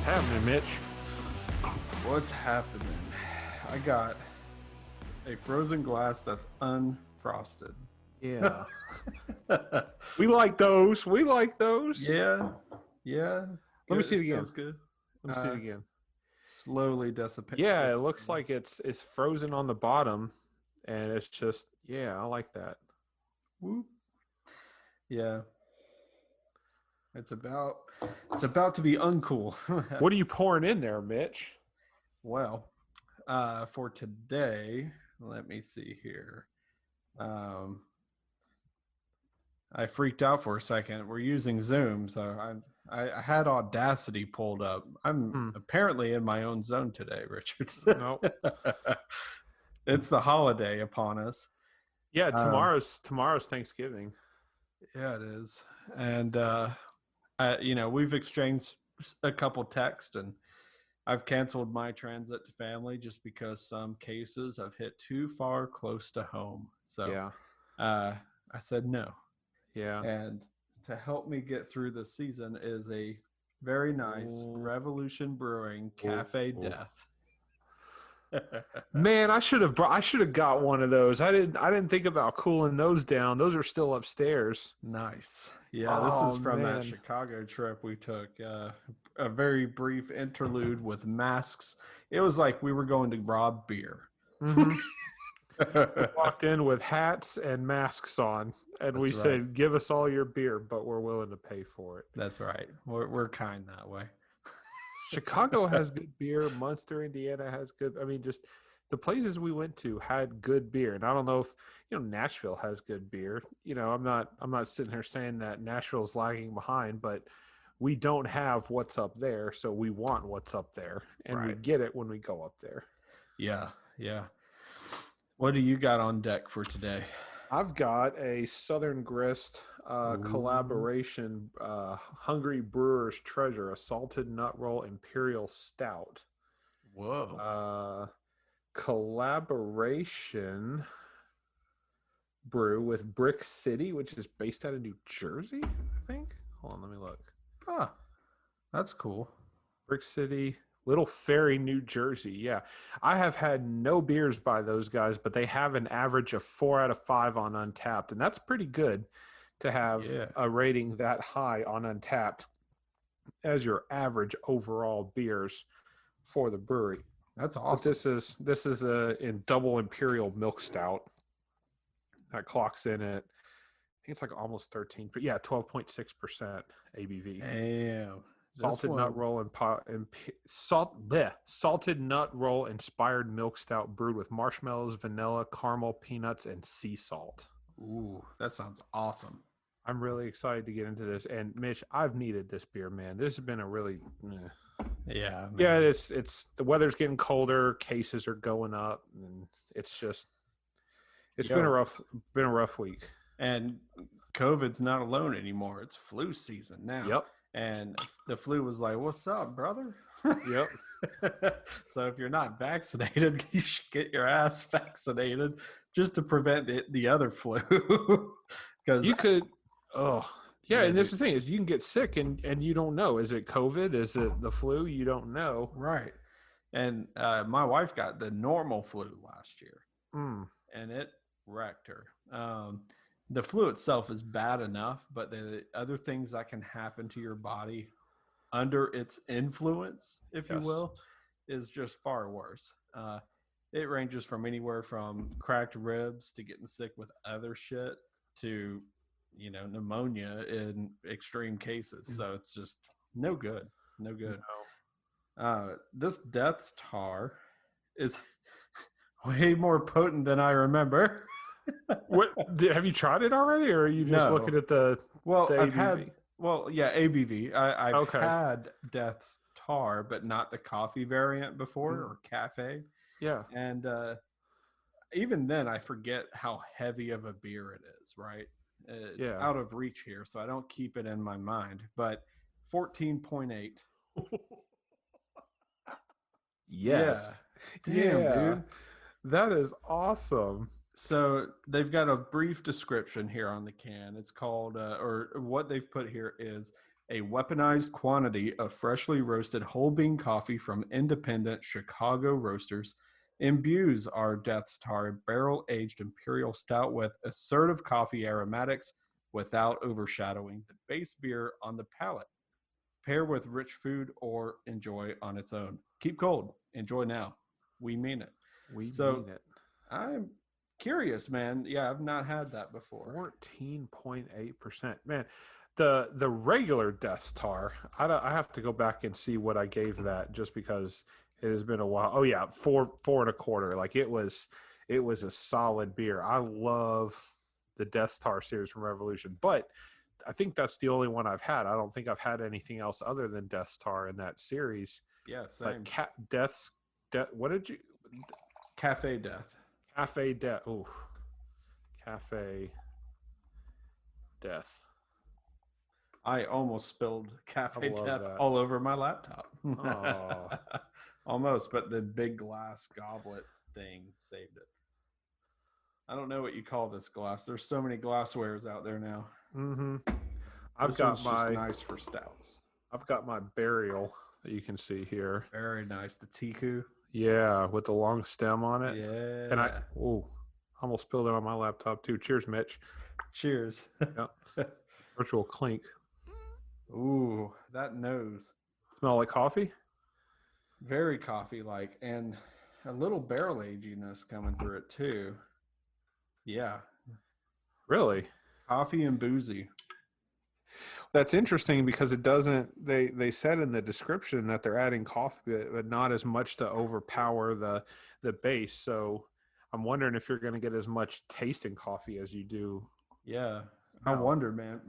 What's happening, Mitch? What's happening? I got a frozen glass that's unfrosted. Yeah. We like those. We like those. Yeah. Let me see it again. Feels good. Let me see it again. Slowly dissipating. Yeah, it looks like it's frozen on the bottom, and it's just I like that. Whoop. Yeah. It's about to be uncool. What are you pouring in there, Mitch? Well, for today, let me see here. I freaked out for a second. We're using Zoom, so I had Audacity pulled up. I'm apparently in my own zone today, Richard. Nope. It's the holiday upon us. Yeah, tomorrow's Thanksgiving. Yeah, it is. And we've exchanged a couple texts, and I've canceled my transit to family just because some cases have hit too far close to home. So I said no. Yeah. And to help me get through this season is a very nice Revolution Brewing Cafe Death. Man, I should have got one of those. I didn't think about cooling those down. Those are still upstairs. Nice. Yeah, this is from that Chicago trip we took. A very brief interlude with masks. It was like we were going to rob beer. Mm-hmm. We walked in with hats and masks on, and we said, "Give us all your beer, but we're willing to pay for it." That's right. We're kind that way. Chicago has good beer. Munster, Indiana has good. I mean, just the places we went to had good beer, and I don't know if Nashville has good beer. I'm not sitting here saying that Nashville's lagging behind, but we don't have what's up there, so we want what's up there, and we get it when we go up there. Yeah. What do you got on deck for today? I've got a Southern Grist collaboration, Hungry Brewer's Treasure, a salted nut roll imperial stout. Whoa. Collaboration brew with Brick City, which is based out of New Jersey, I think. Hold on, let me look. That's cool. Brick City, Little Ferry, New Jersey. Yeah. I have had no beers by those guys, but they have an average of 4 out of 5 on Untapped. And that's pretty good to have a rating that high on Untapped as your average overall beers for the brewery. That's awesome. But this is a double imperial milk stout that clocks in at, I think it's like almost 13, but 12.6% ABV. Damn. Salted nut roll salted nut roll inspired milk stout brewed with marshmallows, vanilla, caramel, peanuts, and sea salt. Ooh, that sounds awesome. I'm really excited to get into this. And Mitch, I've needed this beer, man. This has been a really Yeah. Man. Yeah, it's the weather's getting colder, cases are going up, and it's been a rough week. And COVID's not alone anymore. It's flu season now. Yep. And the flu was like, "What's up, brother?" Yep. So if you're not vaccinated, you should get your ass vaccinated just to prevent the other flu. Because you could, and this is the thing is you can get sick and you don't know. Is it COVID? Is it the flu? You don't know. Right. And my wife got the normal flu last year, and it wrecked her. The flu itself is bad enough, but the other things that can happen to your body under its influence, if you will, is just far worse. It ranges from anywhere from cracked ribs to getting sick with other shit to, pneumonia in extreme cases. So it's just no good. No good. No. This Death's Tar is way more potent than I remember. What have you tried it already, or are you just looking at the ABV? ABV. I've had Death's Tar, but not the coffee variant before or cafe. Yeah, and even then, I forget how heavy of a beer it is. Right, it's out of reach here, so I don't keep it in my mind. But 14.8. Yes. Yeah. Damn, dude. That is awesome. So they've got a brief description here on the can. It's called, or what they've put here is a weaponized quantity of freshly roasted whole bean coffee from independent Chicago roasters imbues our Death Star barrel aged imperial stout with assertive coffee aromatics without overshadowing the base beer on the palate. Pair with rich food or enjoy on its own. Keep cold. Enjoy now. We mean it. We So mean it. I'm curious, man. Yeah, I've not had that before. 14.8%. Man, the regular Death Star, I have to go back and see what I gave that just because it has been a while. Oh yeah, four and a quarter. Like it was a solid beer. I love the Death Star series from Revolution, but I think that's the only one I've had. I don't think I've had anything else other than Death Star in that series. Yeah, same. But what did you? Cafe Death. Cafe Death. Ooh, Cafe Death. I almost spilled Cafe Death that. all over my laptop. Oh. Almost, but the big glass goblet thing saved it. I don't know what you call this glass. There's so many glasswares out there now. Mm-hmm. I've got just nice for stouts. I've got my burial that you can see here. Very nice. The Tiku. Yeah, with the long stem on it. Yeah. And I almost spilled it on my laptop too. Cheers, Mitch. Cheers. Yeah. Virtual clink. Ooh, that nose. Smell like coffee? Very coffee-like, and a little barrel aginess coming through it too. Yeah. Really? Coffee and boozy. That's interesting because it doesn't. They said in the description that they're adding coffee, but not as much to overpower the base. So I'm wondering if you're going to get as much taste in coffee as you do. Yeah, I wonder, man.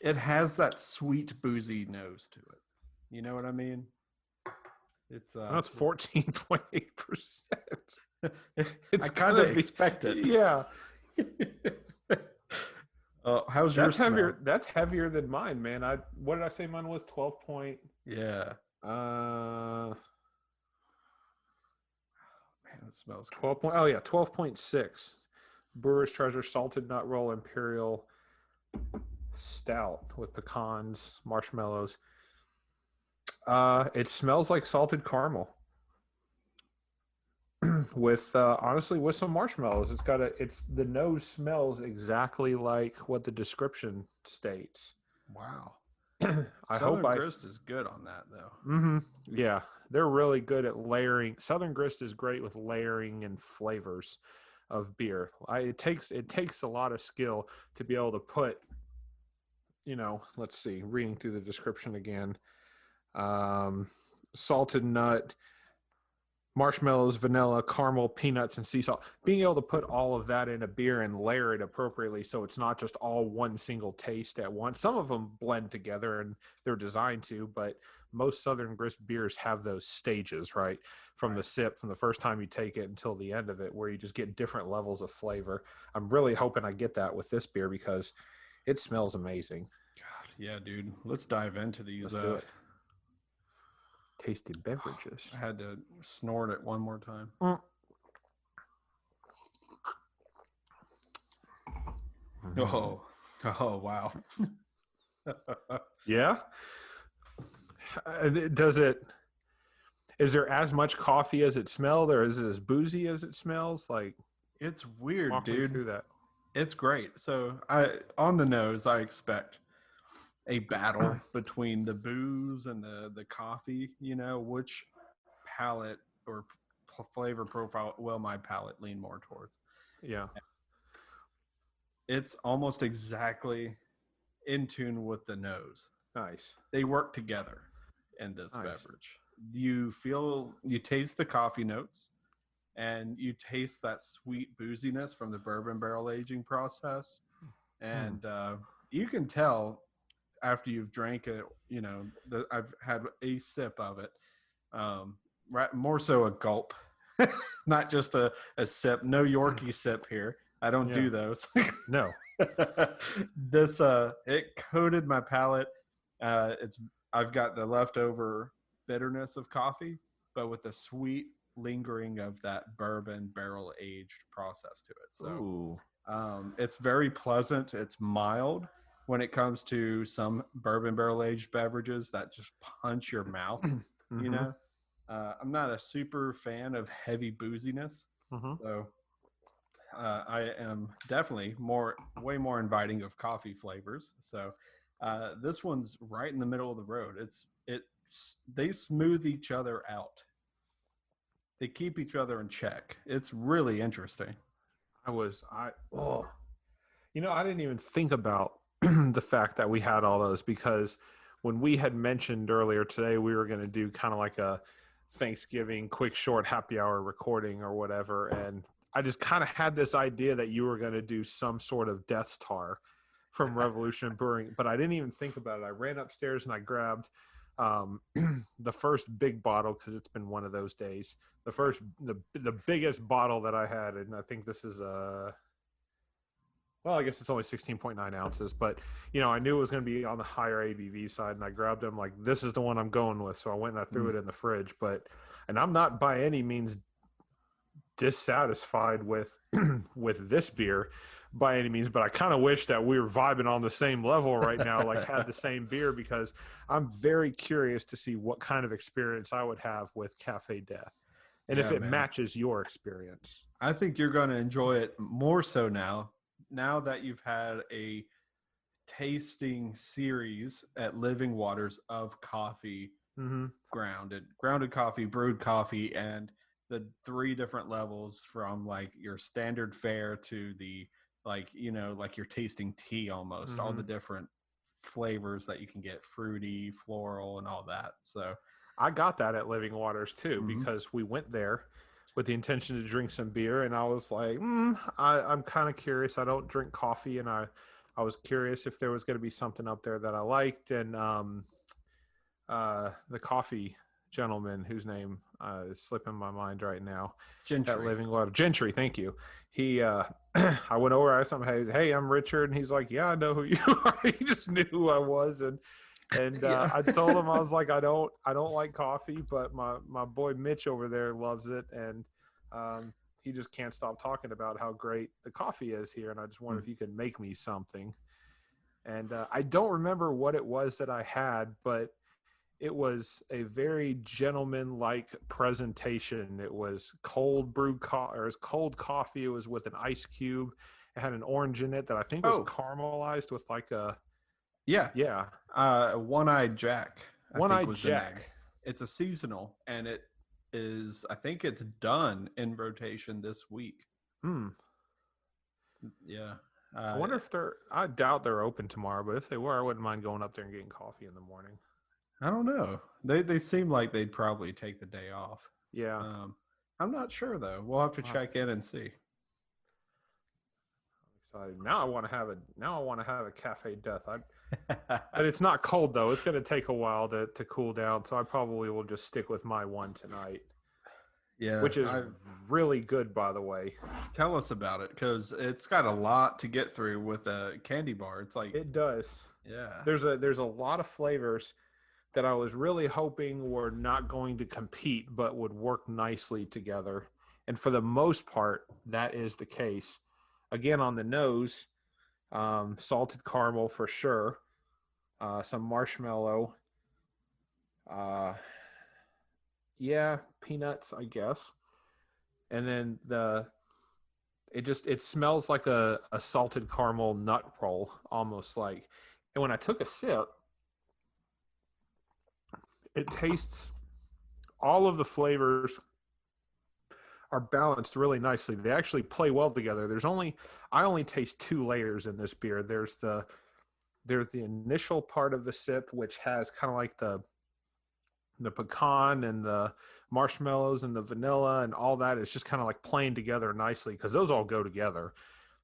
It has that sweet boozy nose to it. You know what I mean? It's that's 14.8%. I kind of expect it. Yeah. How's your smell? Heavier? That's heavier than mine, man. What did I say? Mine was 12 point. Yeah. Man, that smells 12 point. Oh yeah, 12.6. Brewer's Treasure Salted Nut Roll Imperial Stout with pecans, marshmallows. It smells like salted caramel. With honestly with some marshmallows. The nose smells exactly like what the description states. Wow. Southern Grist is good on that though. Mm-hmm. Yeah, they're really good at layering. Southern Grist is great with layering and flavors of beer. It takes a lot of skill to be able to put, let's see, reading through the description again. Salted nut, marshmallows, vanilla, caramel, peanuts, and sea salt. Being able to put all of that in a beer and layer it appropriately so it's not just all one single taste at once. Some of them blend together and they're designed to, but most Southern Grist beers have those stages, right? From the sip, from the first time you take it until the end of it, where you just get different levels of flavor. I'm really hoping I get that with this beer because it smells amazing. God, yeah, dude. Let's dive into these. Let's do it. Tasted beverages. I had to snort it one more time. Oh, wow. Yeah. Is there as much coffee as it smelled, or is it as boozy as it smells? Like, it's weird, walk dude. me through that. It's great. So on the nose, I expect a battle between the booze and the coffee. Which palate or flavor profile will my palate lean more towards? Yeah. It's almost exactly in tune with the nose. Nice. They work together in this beverage. You taste the coffee notes, and you taste that sweet booziness from the bourbon barrel aging process. And you can tell after you've drank it, I've had a sip of it, right, more so a gulp, not just a sip. No Yorkie sip here. I don't do those. No. This it coated my palate. I've got the leftover bitterness of coffee, but with the sweet lingering of that bourbon barrel aged process to it. So it's very pleasant. It's mild. when it comes to some bourbon barrel aged beverages that just punch your mouth. You Mm-hmm. know, I'm not a super fan of heavy booziness, Mm-hmm. so I am definitely way more inviting of coffee flavors. So this one's right in the middle of the road. They smooth each other out. They keep each other in check. It's really interesting. Oh, I didn't even think about the fact that we had all those, because when we had mentioned earlier today we were going to do kind of like a Thanksgiving quick short happy hour recording or whatever, and I just kind of had this idea that you were going to do some sort of Death Star from Revolution Brewing, but I didn't even think about it. I ran upstairs and I grabbed the first big bottle, because it's been one of those days. The biggest bottle that I had, and I think this is well, I guess it's only 16.9 ounces, but I knew it was going to be on the higher ABV side, and I grabbed them like, this is the one I'm going with. So I went and I threw it in the fridge. And I'm not by any means dissatisfied with with this beer by any means, but I kind of wish that we were vibing on the same level right now, like had the same beer, because I'm very curious to see what kind of experience I would have with Cafe Death, and if Yeah, it man. matches your experience. I think you're going to enjoy it more so now that you've had a tasting series at Living Waters of coffee, Mm-hmm. grounded coffee, brewed coffee, and the three different levels from like your standard fare to the like you're tasting tea almost, all Mm-hmm. the different flavors that you can get, fruity, floral, and all that. So, I got that at Living Waters too, mm-hmm. because we went there with the intention to drink some beer, and I was like, I'm kind of curious. I don't drink coffee, and I was curious if there was going to be something up there that I liked, and the coffee gentleman whose name is slipping my mind right now at Gentry. Living Water, Gentry, thank you. He I went over, I asked him, hey, I'm Richard, and he's like, yeah, I know who you are. He just knew who I was, and Yeah. I told him, I was like, I don't like coffee, but my boy Mitch over there loves it, and he just can't stop talking about how great the coffee is here, and I just wonder if you could make me something. And I don't remember what it was that I had, but it was a very gentleman-like presentation. It was cold brewed or it was cold coffee. It was with an ice cube. It had an orange in it that I think was Oh, caramelized with like a yeah. yeah, One-Eyed Jack, I think one-eyed was the name. Jack. It's a seasonal, and it is. I think it's done in rotation this week. Hmm. Yeah. I Uh, wonder if I doubt they're open tomorrow, but if they were, I wouldn't mind going up there and getting coffee in the morning. I don't know. They seem like they'd probably take the day off. Yeah. Um, I'm not sure though. We'll have to I'll have check in and see. excited. Now I want to have a cafe death. But it's not cold though. It's going to take a while to cool down, so I probably will just stick with my one tonight, Yeah, which is really good, by the way. tell us about it, because it's got a lot to get through with a candy bar. It's like, It does. yeah. There's a lot of flavors that I was really hoping were not going to compete, but would work nicely together. And for the most part, that is the case. Again, on the nose, salted caramel for sure, some marshmallow, uh, yeah, peanuts, I guess. And then it smells like a salted caramel nut roll, almost like. And when I took a sip, it tastes, all of the flavors are balanced really nicely. They actually play well together. I only taste two layers in this beer. There's the initial part of the sip, which has kind of like the pecan and the marshmallows and the vanilla and all that is just kind of like playing together nicely, because those all go together.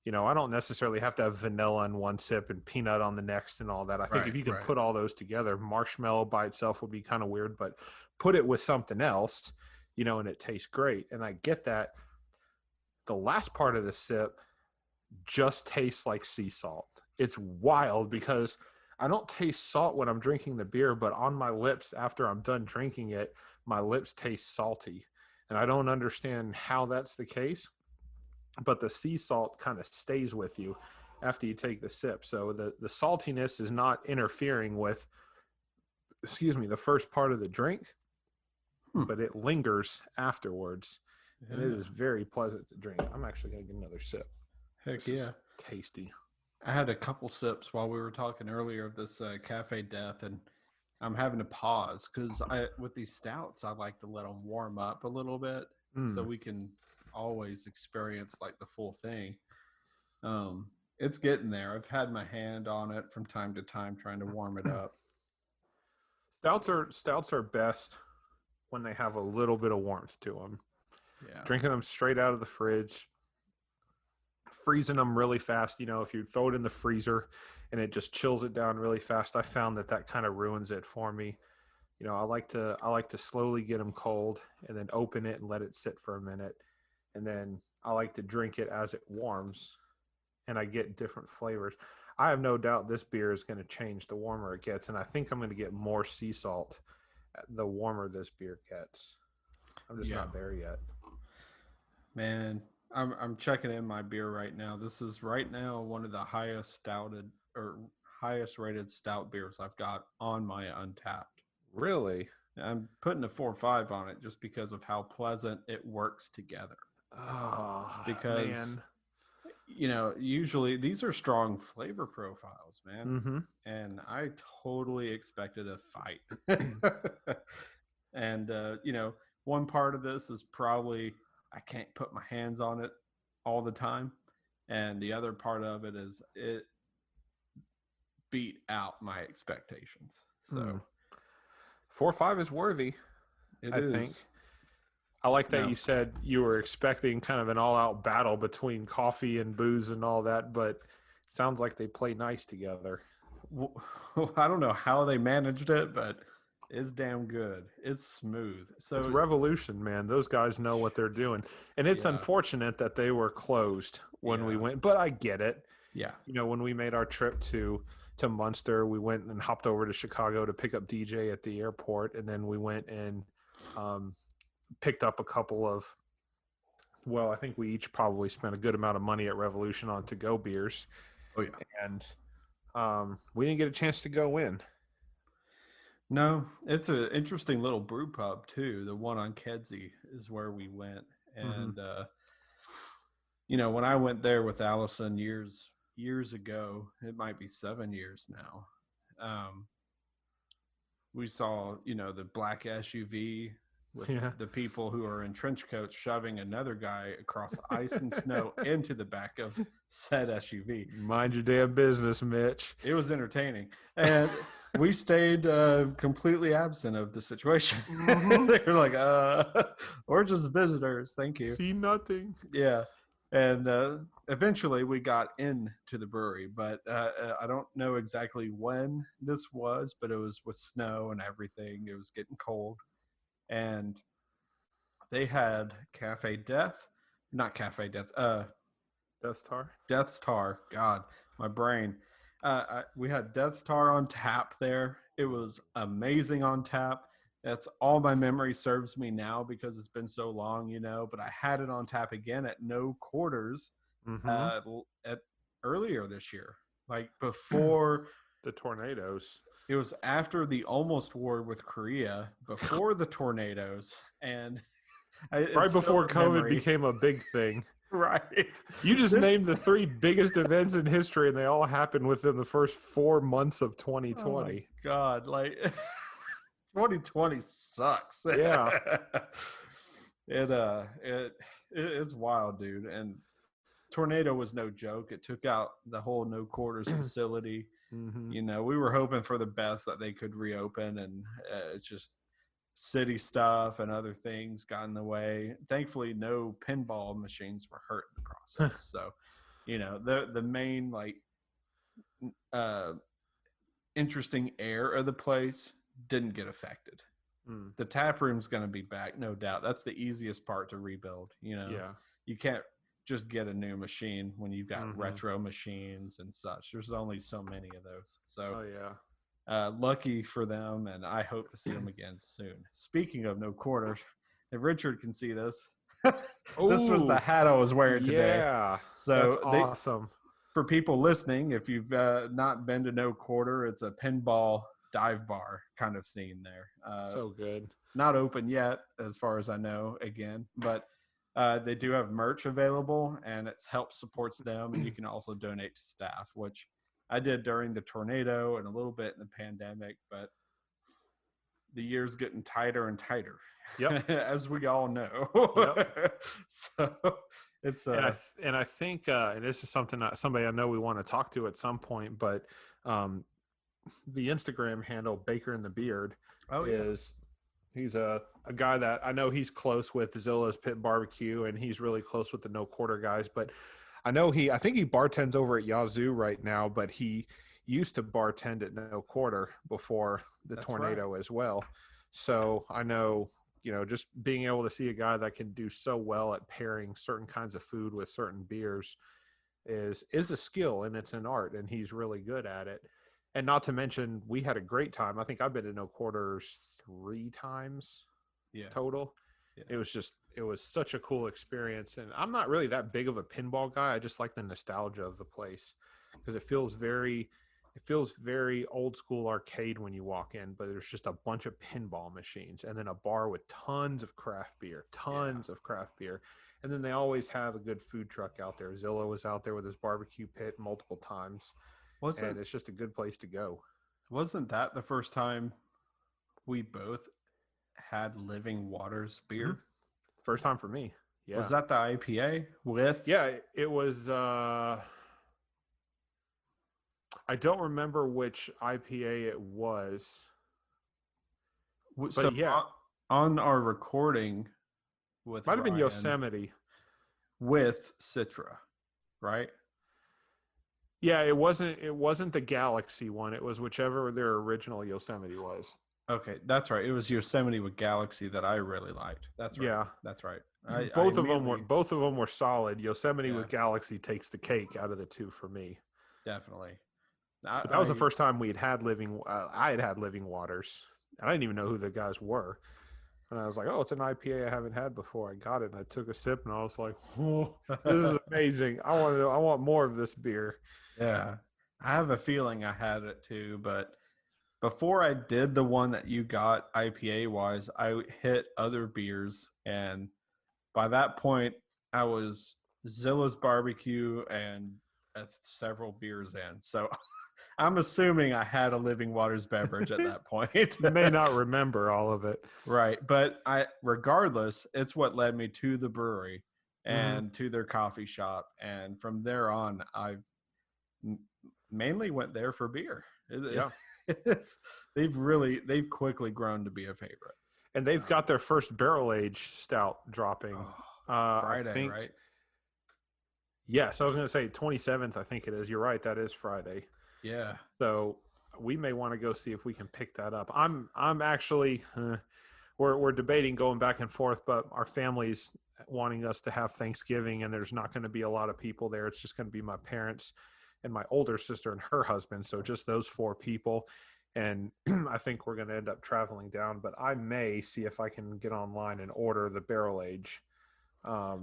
I don't necessarily have to have vanilla in one sip and peanut on the next and all that. I think if Right, you could right. put all those together, marshmallow by itself would be kind of weird, but put it with something else, and it tastes great. And I get that. The last part of the sip just tastes like sea salt. It's wild, because I don't taste salt when I'm drinking the beer, but on my lips after I'm done drinking it, my lips taste salty. And I don't understand how that's the case, but the sea salt kind of stays with you. after you take the sip. So the saltiness is not interfering with, the first part of the drink, but it lingers afterwards. And it is very pleasant to drink. I'm actually going to get another sip. Heck yeah. Tasty. I had a couple sips while we were talking earlier of this Cafe Death, and I'm having to pause because with these stouts, I like to let them warm up a little bit so we can always experience like the full thing. It's getting there. I've had my hand on it from time to time trying to warm it up. Stouts are best when they have a little bit of warmth to them. Yeah. Drinking them straight out of the fridge, freezing them really fast. If you throw it in the freezer and it just chills it down really fast, I found that kind of ruins it for me. I like to slowly get them cold and then open it and let it sit for a minute. And then I like to drink it as it warms, and I get different flavors. I have no doubt this beer is going to change the warmer it gets, and I think I'm going to get more sea salt the warmer this beer gets. I'm just not there yet. Man, I'm checking in my beer right now. This is right now one of the highest rated stout beers I've got on my Untapped. Really? I'm putting a 4.5 on it just because of how pleasant it works together. Oh, because man. Usually these are strong flavor profiles, man. Mm-hmm. And I totally expected a fight. And one part of this is probably I can't put my hands on it all the time, and the other part of it is it beat out my expectations. So 4.5 is worthy. I think. I like that you said you were expecting kind of an all-out battle between coffee and booze and all that, but it sounds like they play nice together. Well, I don't know how they managed it, but it's damn good. It's smooth. So it's Revolution, man. Those guys know what they're doing. And it's unfortunate that they were closed when we went, but I get it. Yeah. When we made our trip to Munster, we went and hopped over to Chicago to pick up DJ at the airport, and then we went and picked up a couple of, I think we each probably spent a good amount of money at Revolution on to-go beers. Oh, yeah. And we didn't get a chance to go in. No, it's an interesting little brew pub, too. The one on Kedzie is where we went. And, when I went there with Allison years ago, it might be 7 years now, we saw, the black SUV with the people who are in trench coats shoving another guy across ice and snow into the back of said SUV. Mind your damn business, Mitch. It was entertaining. And we stayed completely absent of the situation. They were like, we're just visitors. Thank you. See nothing. Yeah. And eventually we got into the brewery, but I don't know exactly when this was, but it was with snow and everything. It was getting cold. And they had Death's Tar. God, my brain. We had Death's Tar on tap there. It was amazing on tap. That's all my memory serves me now because it's been so long, but I had it on tap again at No Quarters earlier this year, like before the tornadoes. It was after the almost war with Korea, before the tornadoes, and right before COVID became a big thing. Right. You just named the 3 biggest events in history, and they all happened within the first 4 months of 2020. Oh my God, like 2020 sucks. Yeah. It's wild, dude. And tornado was no joke. It took out the whole No Quarters facility. We were hoping for the best that they could reopen, and it's just city stuff and other things got in the way. Thankfully, no pinball machines were hurt in the process. So, the main interesting air of the place didn't get affected. The tap room's going to be back, no doubt. That's the easiest part to rebuild. You can't just get a new machine when you've got retro machines and such. There's only so many of those. So lucky for them, and I hope to see them again soon. Speaking of No Quarters, if Richard can see this, this was the hat I was wearing today. Yeah, so that's awesome. for people listening, if you've not been to No Quarter, it's a pinball dive bar kind of scene there. So good. Not open yet, as far as I know, again, but they do have merch available, and it helps supports them, and you can also donate to staff, which I did during the tornado and a little bit in the pandemic, but the year's getting tighter and tighter. Yep. As we all know. Yep. So it's and I think and this is something that somebody I know we want to talk to at some point, but the Instagram handle Baker and the Beard is he's a guy that I know he's close with Zilla's Pit Barbecue, and he's really close with the No Quarter guys, but I think he bartends over at Yazoo right now, but he used to bartend at No Quarter before the tornado as well. So I know, just being able to see a guy that can do so well at pairing certain kinds of food with certain beers is a skill, and it's an art, and he's really good at it. And not to mention, we had a great time. I think I've been to No Quarters 3 times total. Yeah. It was such a cool experience. And I'm not really that big of a pinball guy. I just like the nostalgia of the place because it feels very old school arcade when you walk in, but there's just a bunch of pinball machines and then a bar with tons of craft beer. And then they always have a good food truck out there. Zilla was out there with his barbecue pit multiple times. It's just a good place to go. Wasn't that the first time we both had Living Waters beer? Mm-hmm. First time for me. Yeah. Was that the IPA with? Yeah, it was. I don't remember which IPA it was. But so yeah, on our recording with might have been Yosemite with Citra, right? Yeah, it wasn't the Galaxy one. It was whichever their original Yosemite was. Okay, that's right. It was Yosemite with Galaxy that I really liked. That's right. Yeah, that's right. Both of them were solid. Yosemite with Galaxy takes the cake out of the two for me. Definitely. That was the first time I had Living Waters. I didn't even know who the guys were. And I was like, oh, it's an IPA I haven't had before. I got it, and I took a sip, and I was like, oh, this is amazing. I want more of this beer. Yeah. I have a feeling I had it too, but before I did the one that you got IPA-wise, I hit other beers, and by that point, I was Zilla's Barbecue and several beers in. So I'm assuming I had a Living Waters beverage at that point. You may not remember all of it. Right. But regardless, it's what led me to the brewery and to their coffee shop. And from there on, I've mainly went there for beer. Yeah. They've quickly grown to be a favorite. And they've got their first barrel age stout dropping Friday, I think, right? Yes, I was going to say 27th. I think it is. You're right. That is Friday. Yeah. So we may want to go see if we can pick that up. I'm actually we're debating going back and forth, but our family's wanting us to have Thanksgiving, and there's not going to be a lot of people there. It's just going to be my parents and my older sister and her husband. So just those 4 people. And I think we're going to end up traveling down, but I may see if I can get online and order the barrel age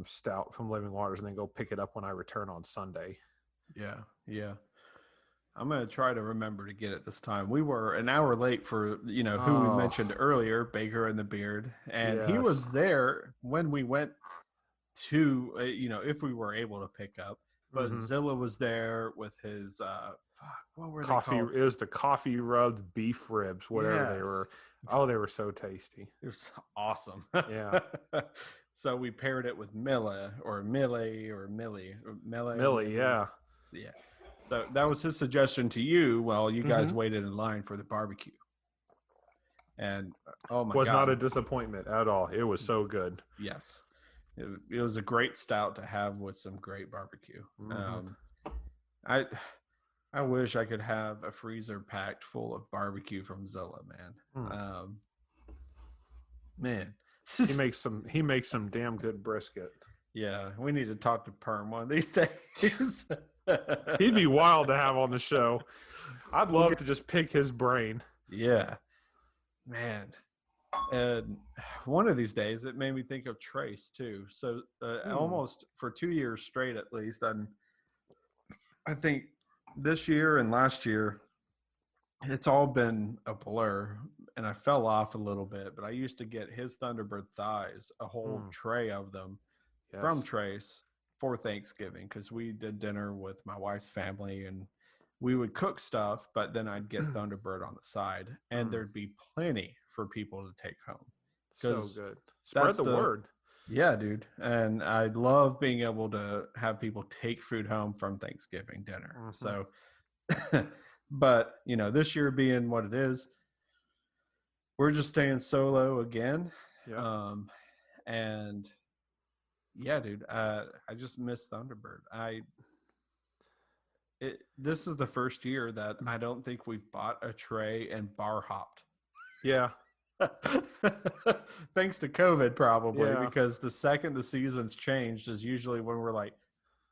stout from Living Waters and then go pick it up when I return on Sunday. Yeah. I'm going to try to remember to get it this time. We were an hour late for, who we mentioned earlier, Baker and the Beard. And he was there when we went to, if we were able to pick up. But Zilla was there with his, what were coffee? They called? It was the coffee rubbed beef ribs, whatever they were. Oh, they were so tasty. It was awesome. Yeah. So we paired it with Millie. Yeah. Yeah. So that was his suggestion to you while you guys waited in line for the barbecue. And oh my God. Was not a disappointment at all. It was so good. Yes. It was a great stout to have with some great barbecue. I wish I could have a freezer packed full of barbecue from Zilla, man. Man. He makes some damn good brisket. Yeah, we need to talk to Perm one of these days. He'd be wild to have on the show. I'd love to just pick his brain. Yeah, man. And one of these days, it made me think of Trace too. So almost for 2 years straight, at least, I think this year and last year, it's all been a blur, and I fell off a little bit. But I used to get his Thunderbird thighs, a whole tray of them, from Yes. Trace for Thanksgiving, because we did dinner with my wife's family, and we would cook stuff, but then I'd get Thunderbird on the side, and there'd be plenty for people to take home. So Because good. Spread that's the word. yeah, dude. And I love being able to have people take food home from Thanksgiving dinner. So, but, this year being what it is, we're just staying solo again. Yeah. And yeah, dude, I just miss Thunderbird. This is the first year that I don't think we've bought a tray and bar hopped. Yeah. Thanks to COVID, probably, Yeah. because the second the season's changed is usually when we're like,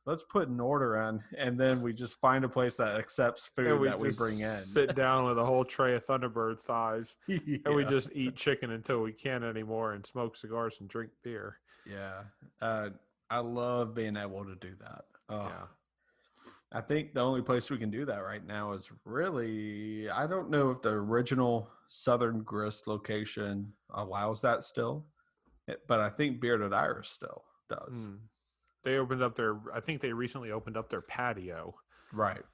let's put an order in, and then we just find a place that accepts food that we bring in. Sit down with a whole tray of Thunderbird thighs, Yeah. and we just eat chicken until we can't anymore, and smoke cigars and drink beer. Yeah, I love being able to do that. Yeah. I think the only place we can do that right now is really, I don't know if the original Southern Grist location allows that still, but I think Bearded Iris still does. They opened up I think they recently opened up their patio. Right.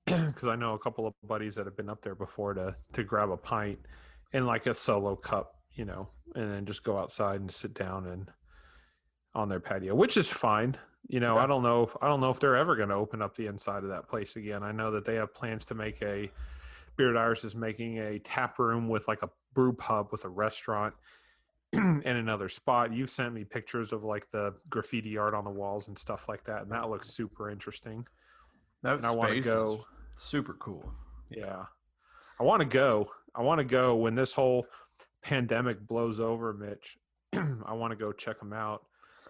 Because I know a couple of buddies that have been up there before to grab a pint in like a solo cup, and then just go outside and sit down and on their patio, which is fine. Yeah. I don't know if they're ever going to open up the inside of that place again. I know that they have plans to make Bearded Iris is making a tap room with like a brew pub with a restaurant and another spot. You've sent me pictures of like the graffiti art on the walls and stuff like that, and that looks super interesting. That space I want to go. Super cool. Yeah. I want to go when this whole pandemic blows over, Mitch. I want to go check them out.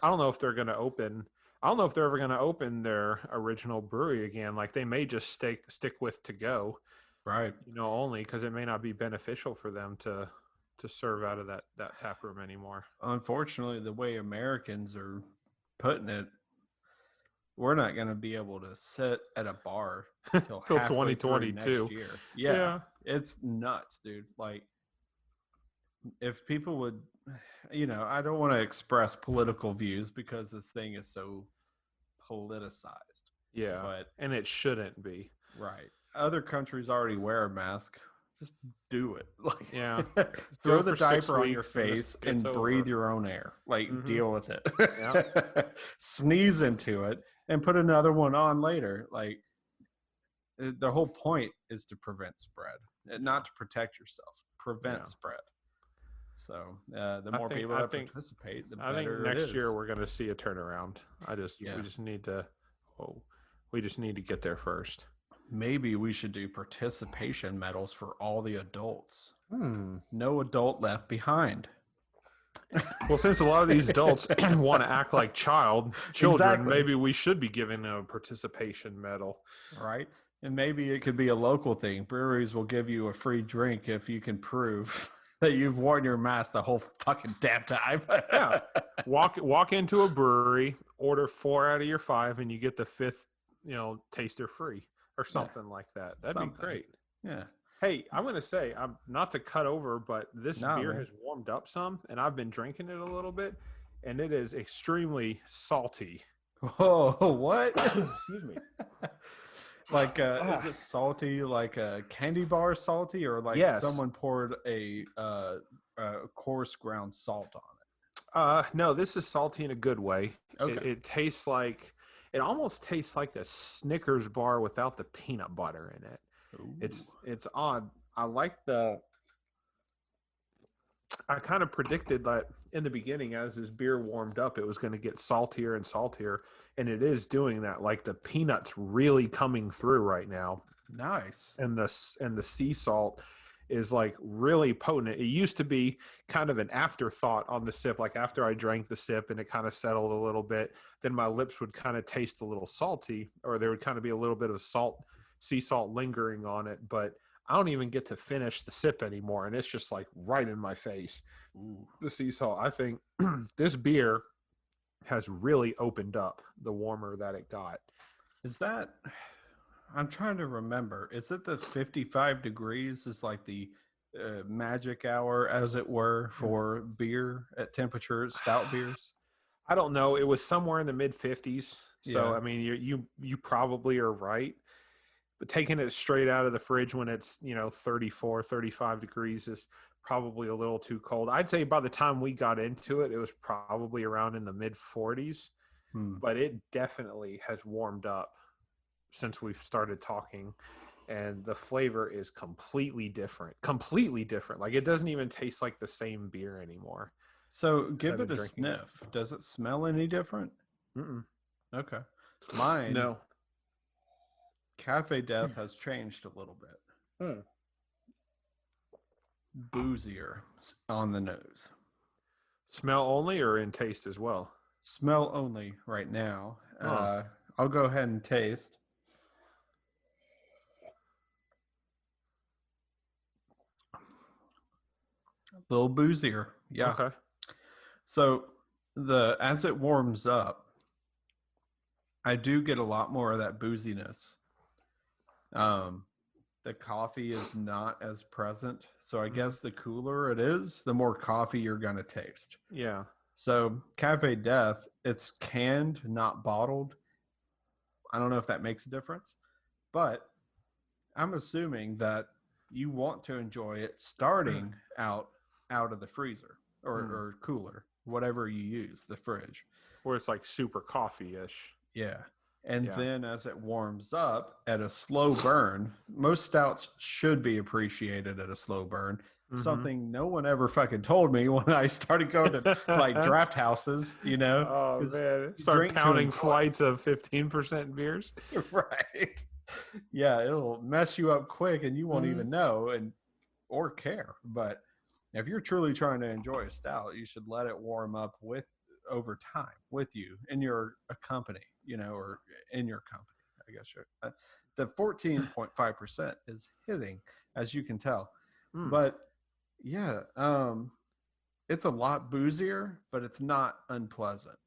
I don't know if they're going to open. I don't know if they're ever going to open their original brewery again. Like they may just stick with to go, right? Only because it may not be beneficial for them to serve out of that tap room anymore. Unfortunately, the way Americans are putting it, we're not going to be able to sit at a bar until 2022 next year. Yeah, it's nuts, dude. Like, if people would, I don't want to express political views because this thing is so politicized. Yeah, and it shouldn't be. Right. Other countries already wear a mask. Just do it. Like, yeah. Throw the diaper on your face and breathe your own air. Like, deal with it. Yeah. Sneeze into it and put another one on later. Like, the whole point is to prevent spread, not to protect yourself. Prevent spread. So the more people that participate, the better. I think next year we're going to see a turnaround. We just need to get there first. Maybe we should do participation medals for all the adults. No adult left behind. Well, since a lot of these adults want to act like children, exactly. Maybe we should be giving a participation medal. Right. And maybe it could be a local thing. Breweries will give you a free drink if you can prove that you've worn your mask the whole fucking damn time. Yeah. Walk into a brewery, order 4 out of your 5, and you get the 5th, taster free. Or something like that. That'd be great. Yeah. Hey, I'm going to say, I'm not to cut over, but this beer has warmed up some, and I've been drinking it a little bit, and it is extremely salty. Oh, what? Excuse me. Like, is it salty like a candy bar salty, or like someone poured a coarse ground salt on it? No, this is salty in a good way. Okay. It tastes like... It almost tastes like the Snickers bar without the peanut butter in it. Ooh. It's odd. I kind of predicted that in the beginning, as this beer warmed up, it was going to get saltier and saltier, and it is doing that. Like the peanuts really coming through right now. Nice. And the sea salt is like really potent. It used to be kind of an afterthought on the sip. Like after I drank the sip and it kind of settled a little bit, then my lips would kind of taste a little salty, or there would kind of be a little bit of sea salt lingering on it. But I don't even get to finish the sip anymore. And it's just like right in my face. Ooh. The sea salt. I think this beer has really opened up the warmer that it got. Is that I'm trying to remember. Is it the 55 degrees is like the magic hour, as it were, for beer at temperature, stout beers? I don't know. It was somewhere in the mid 50s. So Yeah. I mean, you probably are right. But taking it straight out of the fridge when it's 34, 35 degrees is probably a little too cold. I'd say by the time we got into it, it was probably around in the mid 40s. Hmm. But it definitely has warmed up since we've started talking, and the flavor is completely different. Like, it doesn't even taste like the same beer anymore So because give I've it been a drinking it. sniff. Does it smell any different? Mm-mm. Okay. Mine, No. Cafe Death has changed a little bit. Mm. Boozier on the nose. Smell only or in taste as well? Smell only right now. Huh. I'll go ahead and taste. A little boozier. Yeah. Okay. So the as it warms up, I do get a lot more of that booziness. Um, the coffee is not as present. So I Mm. guess the cooler it is, the more coffee you're going to taste. Yeah. So Cafe Death, it's canned, not bottled. I don't know if that makes a difference, but I'm assuming that you want to enjoy it starting out of the freezer Mm. or cooler, whatever you use, the fridge. Where it's like super coffee-ish. Yeah. And Yeah. then as it warms up at a slow burn, most stouts should be appreciated at a slow burn. Mm-hmm. Something no one ever fucking told me when I started going to like draft houses, Oh because man, you start drink to pounding enjoy. flights of 15% beers. Right. Yeah, it'll mess you up quick and you won't Mm-hmm. even know and or care. But if you're truly trying to enjoy a stout, you should let it warm up with over time with you in your company, or in your company. I guess the 14.5% is hitting, as you can tell. Mm. But yeah, it's a lot boozier, but it's not unpleasant.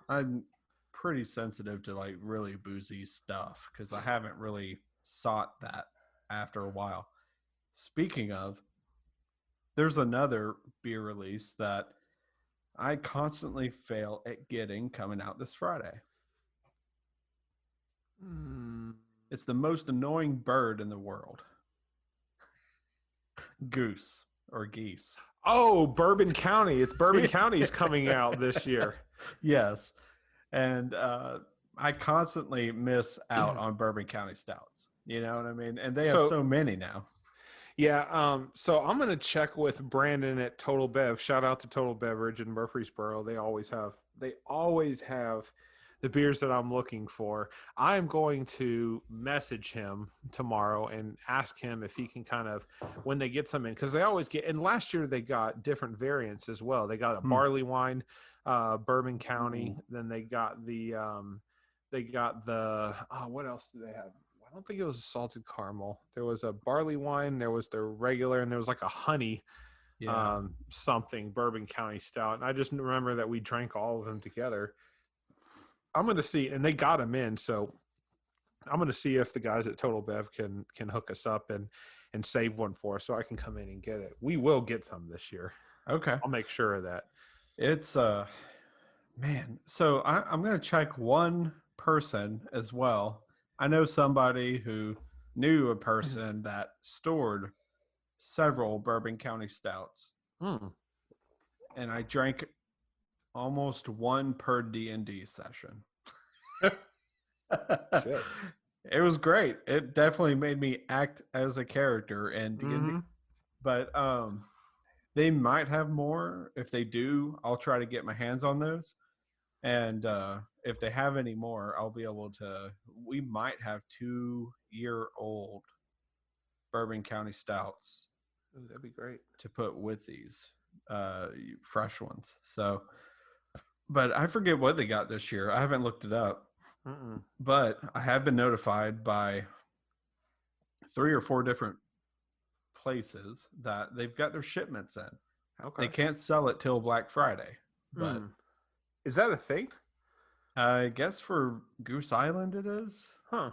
I'm pretty sensitive to like really boozy stuff because I haven't really sought that after a while. Speaking of, there's another beer release that I constantly fail at getting coming out this Friday. Mm. It's the most annoying bird in the world. Goose or geese. Oh, Bourbon County. It's Bourbon County's coming out this year. Yes. And I constantly miss out on Bourbon County stouts. You know what I mean? And they have So so many now. yeah, so I'm gonna check with Brandon at Total Bev. Shout out to Total Beverage in Murfreesboro. They always have the beers that I'm looking for. I'm going to message him tomorrow and ask him if he can kind of, when they get some in, because they always get, and last year they got different variants as well. They got a barley wine, Bourbon County, then they got the what else do they have? I don't think it was a salted caramel. There was a barley wine, there was the regular, and there was like a honey Yeah. something Bourbon County stout. And I just remember that we drank all of them together. I'm going to see, and they got them in, so I'm going to see if the guys at Total Bev can hook us up and save one for us so I can come in and get it. We will get some this year. Okay. I'll make sure of that. It's man. So I'm gonna check one person as well. I know somebody who knew a person that stored several Bourbon County stouts, Mm. and I drank almost one per D&D session. Shit. It was great. It definitely made me act as a character in D&D. Mm-hmm. But they might have more. If they do, I'll try to get my hands on those. And if they have any more, I'll be able to. We might have 2-year-old Bourbon County stouts Ooh, that'd be great. to put with these fresh ones. So, but I forget what they got this year. I haven't looked it up, Mm-mm. but I have been notified by 3 or 4 different places that they've got their shipments in. Okay. They can't sell it till Black Friday, but Is that a thing? I guess for Goose Island it is. Huh.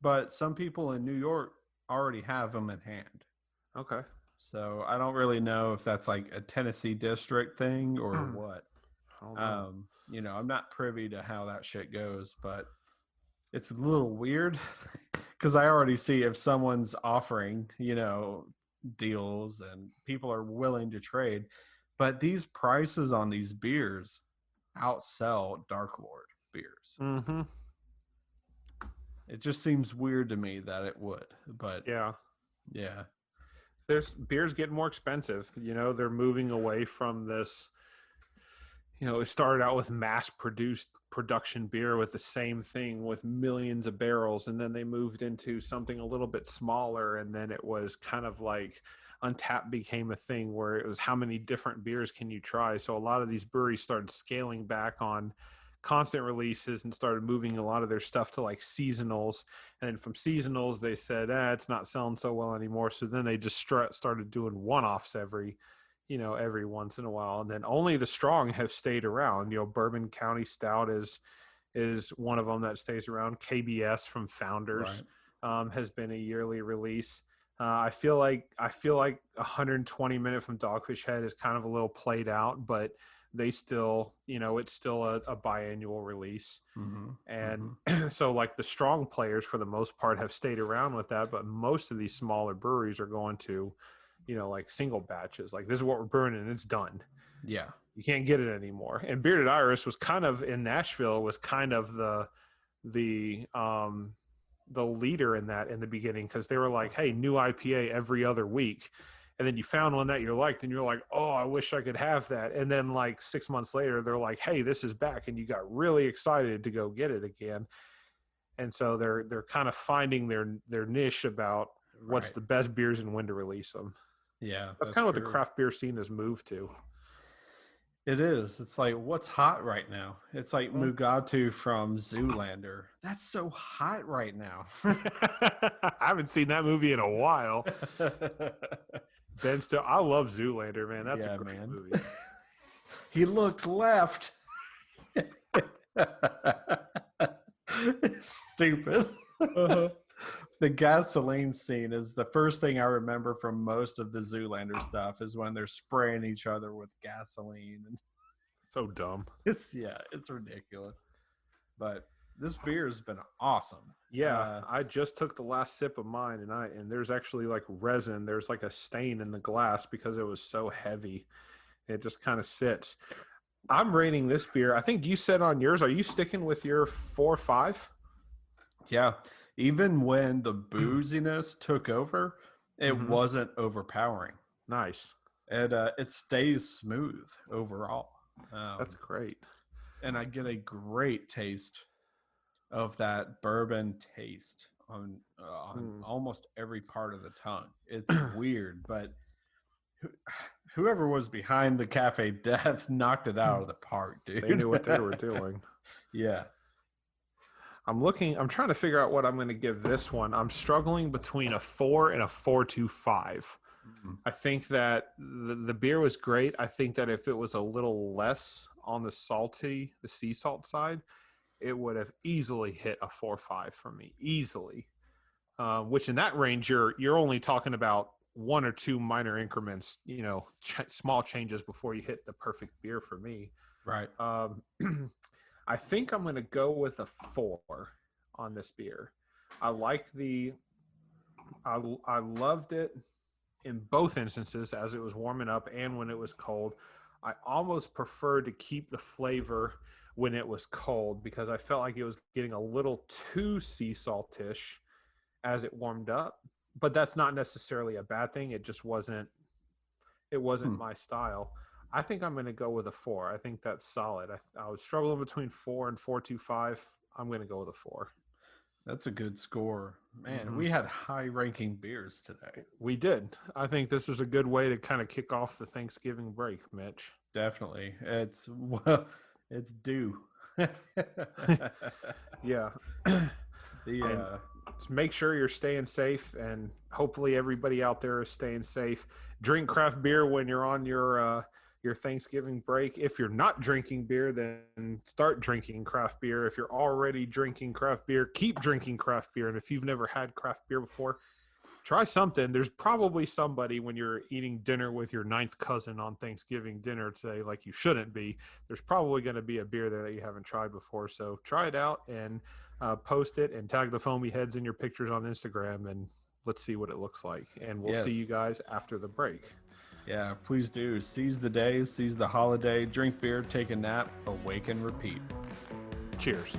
but some people in New York already have them in hand. Okay. So I don't really know if that's like a Tennessee district thing or what. I don't know. I'm not privy to how that shit goes, but it's a little weird because I already see if someone's offering, deals and people are willing to trade, but these prices on these beers outsell Dark Lord beers. Mm-hmm. It just seems weird to me that it would, but Yeah. yeah, There's beers getting more expensive. They're moving away from this. It started out with mass produced production beer with the same thing with millions of barrels. And then they moved into something a little bit smaller. And then it was kind of like Untapped became a thing where it was how many different beers can you try? So a lot of these breweries started scaling back on constant releases and started moving a lot of their stuff to like seasonals. And then from seasonals, they said, it's not selling so well anymore. So then they just started doing one-offs every once in a while. And then only the strong have stayed around. Bourbon County Stout is one of them that stays around. KBS from Founders has been a yearly release. I feel like 120 Minute from Dogfish Head is kind of a little played out, but they still, it's still a biannual release. mm-hmm. And so like the strong players for the most part have stayed around with that, but most of these smaller breweries are going to, like single batches. Like this is what we're brewing and it's done. Yeah. You can't get it anymore. And Bearded Iris was kind of in Nashville was kind of the leader in that in the beginning, because they were like, hey, new IPA every other week. And then you found one that you liked and you're like, oh, I wish I could have that. And then like 6 months later, they're like, hey, this is back. And you got really excited to go get it again. And so they're kind of finding their niche about what's the best beers and when to release them. Yeah. That's kind of what the craft beer scene has moved to. It is. It's like, what's hot right now? It's like Mugatu from Zoolander. That's so hot right now. I haven't seen that movie in a while. Ben Still, I love Zoolander, man. That's a great movie. He looked left. Stupid. Uh-huh. The gasoline scene is the first thing I remember from most of the Zoolander stuff is when they're spraying each other with gasoline. And so dumb. It's ridiculous. But this beer has been awesome. Yeah, I just took the last sip of mine, and there's actually like resin. There's like a stain in the glass because it was so heavy. It just kind of sits. I'm rating this beer. I think you said on yours, are you sticking with your 4 or 5? Yeah. Even when the booziness took over, it wasn't overpowering. Nice. It stays smooth overall. That's great. And I get a great taste of that bourbon taste on almost every part of the tongue. It's weird, but whoever was behind the Cafe Death knocked it out of the park, dude. They knew what they were doing. Yeah. I'm trying to figure out what I'm going to give this one. I'm struggling between a 4 and a 4.25. I think that the beer was great. I think that if it was a little less on the sea salt side, it would have easily hit a 4.5 for me, easily. Which in that range, you're only talking about 1 or 2 minor increments, small changes before you hit the perfect beer for me. Right. I think I'm going to go with a 4 on this beer. I like I loved it in both instances as it was warming up and when it was cold. I almost preferred to keep the flavor when it was cold because I felt like it was getting a little too sea saltish as it warmed up. But that's not necessarily a bad thing. It just wasn't my style. I think I'm going to go with a 4. I think that's solid. I was struggling between 4 and 4.25. I'm going to go with a 4. That's a good score. Man, we had high-ranking beers today. We did. I think this was a good way to kind of kick off the Thanksgiving break, Mitch. Definitely. It's due. Yeah. Just make sure you're staying safe, and hopefully everybody out there is staying safe. Drink craft beer when you're on your your Thanksgiving break. If you're not drinking beer, then start drinking craft beer. If you're already drinking craft beer, keep drinking craft beer. And if you've never had craft beer before, try something. There's probably somebody when you're eating dinner with your ninth cousin on Thanksgiving dinner today, like you shouldn't be. There's probably going to be a beer there that you haven't tried before. So try it out and post it and tag the Foamy Heads in your pictures on Instagram, and let's see what it looks like. And we'll see you guys after the break. Yeah, please do. Seize the day, seize the holiday, drink beer, take a nap, awake and repeat. Cheers.